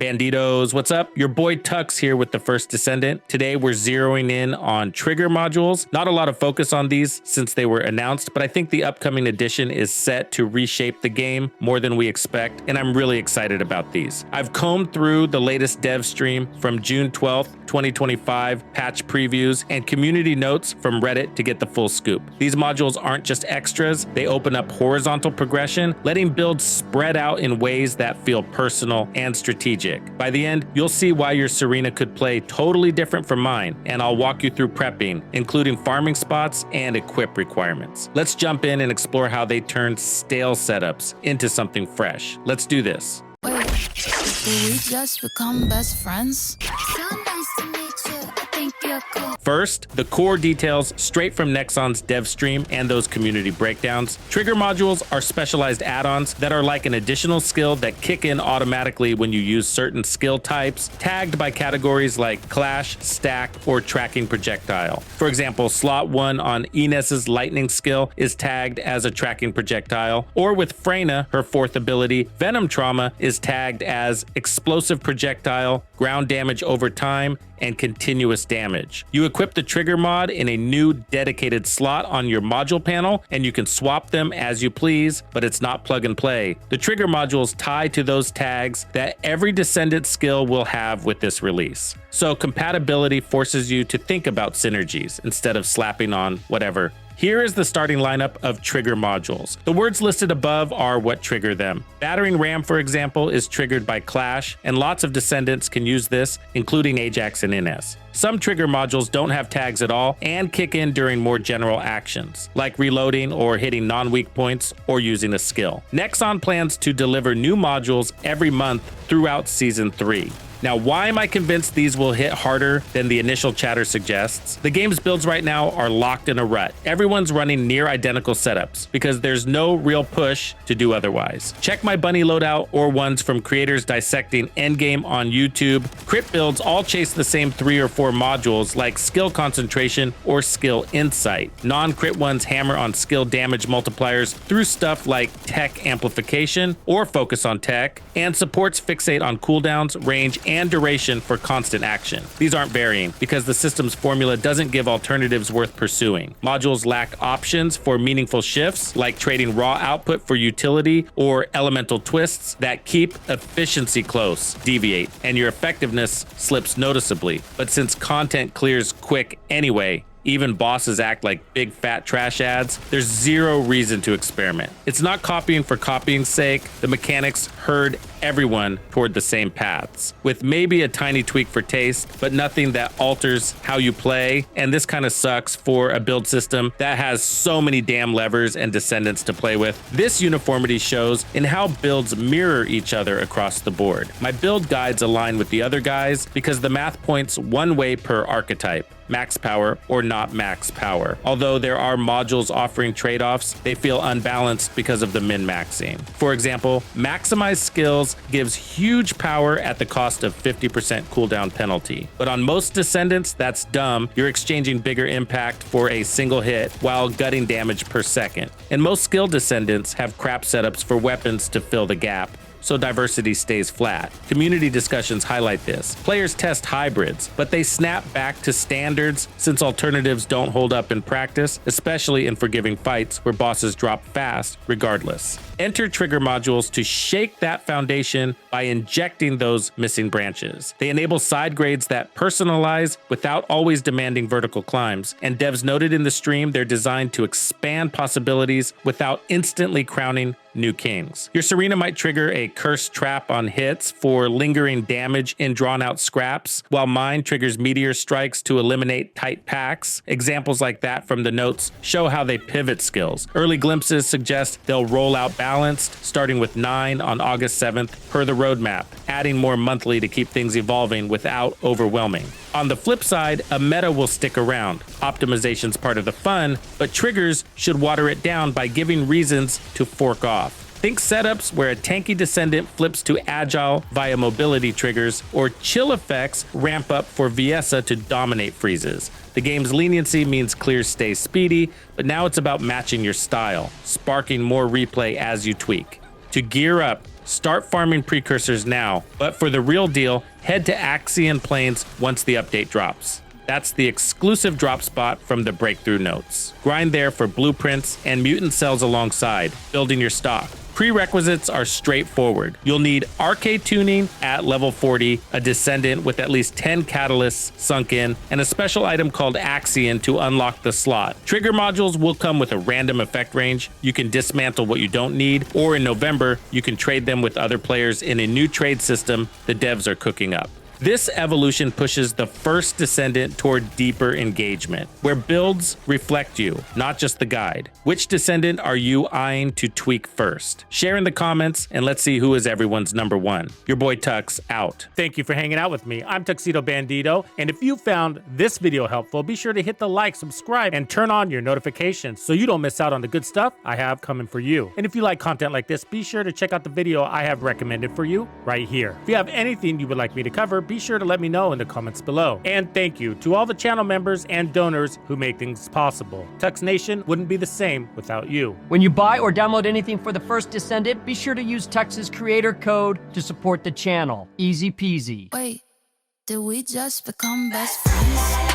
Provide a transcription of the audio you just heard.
Bandidos, what's up? Your boy Tux here with the First Descendant. Today we're zeroing in on trigger modules. Not a lot of focus on these since they were announced, but I think the upcoming edition is set to reshape the game more than we expect, and I'm really excited about these. I've combed through the latest dev stream from June 12th, 2025, patch previews, and community notes from Reddit to get the full scoop. These modules aren't just extras, they open up horizontal progression, letting builds spread out in ways that feel personal and strategic. By the end, you'll see why your Serena could play totally different from mine, and I'll walk you through prepping, including farming spots and equip requirements. Let's jump in and explore how they turn stale setups into something fresh. Let's do this. Wait, did we just become best friends? So nice to meet you. I think you're cool. First, the core details straight from Nexon's dev stream and those community breakdowns. Trigger modules are specialized add-ons that are like an additional skill that kick in automatically when you use certain skill types, tagged by categories like clash, stack, or tracking projectile. For example, slot 1 on Inez's lightning skill is tagged as a tracking projectile, or with Freyna, her 4th ability, Venom Trauma is tagged as explosive projectile, ground damage over time, and continuous damage. You equip the trigger mod in a new dedicated slot on your module panel, and you can swap them as you please, but it's not plug and play. The trigger modules tie to those tags that every Descendant skill will have with this release. So compatibility forces you to think about synergies instead of slapping on whatever. Here is the starting lineup of trigger modules. The words listed above are what trigger them. Battering Ram, for example, is triggered by Clash, and lots of Descendants can use this, including Ajax and Inez. Some trigger modules don't have tags at all and kick in during more general actions, like reloading or hitting non-weak points or using a skill. Nexon plans to deliver new modules every month throughout Season 3. Now, why am I convinced these will hit harder than the initial chatter suggests? The game's builds right now are locked in a rut. Everyone's running near identical setups because there's no real push to do otherwise. Check my bunny loadout or ones from creators dissecting endgame on YouTube. Crit builds all chase the same 3 or 4 modules like skill concentration or skill insight. Non-crit ones hammer on skill damage multipliers through stuff like tech amplification or focus on tech, and supports fixate on cooldowns, range, and duration for constant action. These aren't varying because the system's formula doesn't give alternatives worth pursuing. Modules lack options for meaningful shifts like trading raw output for utility or elemental twists that keep efficiency close, deviate, and your effectiveness slips noticeably. But since content clears quick anyway, even bosses act like big fat trash ads, there's zero reason to experiment. It's not copying for copying's sake. The mechanics herd everyone toward the same paths, with maybe a tiny tweak for taste, but nothing that alters how you play. And this kind of sucks for a build system that has so many damn levers and Descendants to play with. This uniformity shows in how builds mirror each other across the board. My build guides align with the other guys because the math points one way per archetype: max power or not max power. Although there are modules offering trade-offs, they feel unbalanced because of the min-maxing. For example, maximize skills gives huge power at the cost of 50% cooldown penalty. But on most Descendants, that's dumb. You're exchanging bigger impact for a single hit while gutting damage per second. And most skill Descendants have crap setups for weapons to fill the gap, so diversity stays flat. Community discussions highlight this. Players test hybrids, but they snap back to standards since alternatives don't hold up in practice, especially in forgiving fights where bosses drop fast regardless. Enter trigger modules to shake that foundation by injecting those missing branches. They enable side grades that personalize without always demanding vertical climbs, and devs noted in the stream they're designed to expand possibilities without instantly crowning new kings. Your Serena might trigger a cursed trap on hits for lingering damage in drawn-out scraps, while mine triggers meteor strikes to eliminate tight packs. Examples like that from the notes show how they pivot skills. Early glimpses suggest they'll roll out balanced, starting with 9 on August 7th per the roadmap, adding more monthly to keep things evolving without overwhelming. On the flip side, a meta will stick around. Optimization's part of the fun, but triggers should water it down by giving reasons to fork off. Think setups where a tanky Descendant flips to agile via mobility triggers, or chill effects ramp up for Viessa to dominate freezes. The game's leniency means clears stay speedy, but now it's about matching your style, sparking more replay as you tweak. To gear up, Start farming precursors now, but for the real deal, head to Axion Plains once the update drops. That's the exclusive drop spot from the breakthrough notes. Grind there for blueprints and mutant cells alongside, building your stock. Prerequisites are straightforward. You'll need arcade tuning at level 40, a Descendant with at least 10 catalysts sunk in, and a special item called Axion to unlock the slot. Trigger modules will come with a random effect range. You can dismantle what you don't need, or in November, you can trade them with other players in a new trade system the devs are cooking up. This evolution pushes the First Descendant toward deeper engagement, where builds reflect you, not just the guide. Which Descendant are you eyeing to tweak first? Share in the comments, and let's see who is everyone's number one. Your boy Tux, out. Thank you for hanging out with me. I'm Tuxedo Bandido, and if you found this video helpful, be sure to hit the like, subscribe, and turn on your notifications so you don't miss out on the good stuff I have coming for you. And if you like content like this, be sure to check out the video I have recommended for you right here. If you have anything you would like me to cover, be sure to let me know in the comments below. And thank you to all the channel members and donors who make things possible. Tux Nation wouldn't be the same without you. When you buy or download anything for the First Descendant, be sure to use Tux's creator code to support the channel. Easy peasy. Wait, did we just become best friends?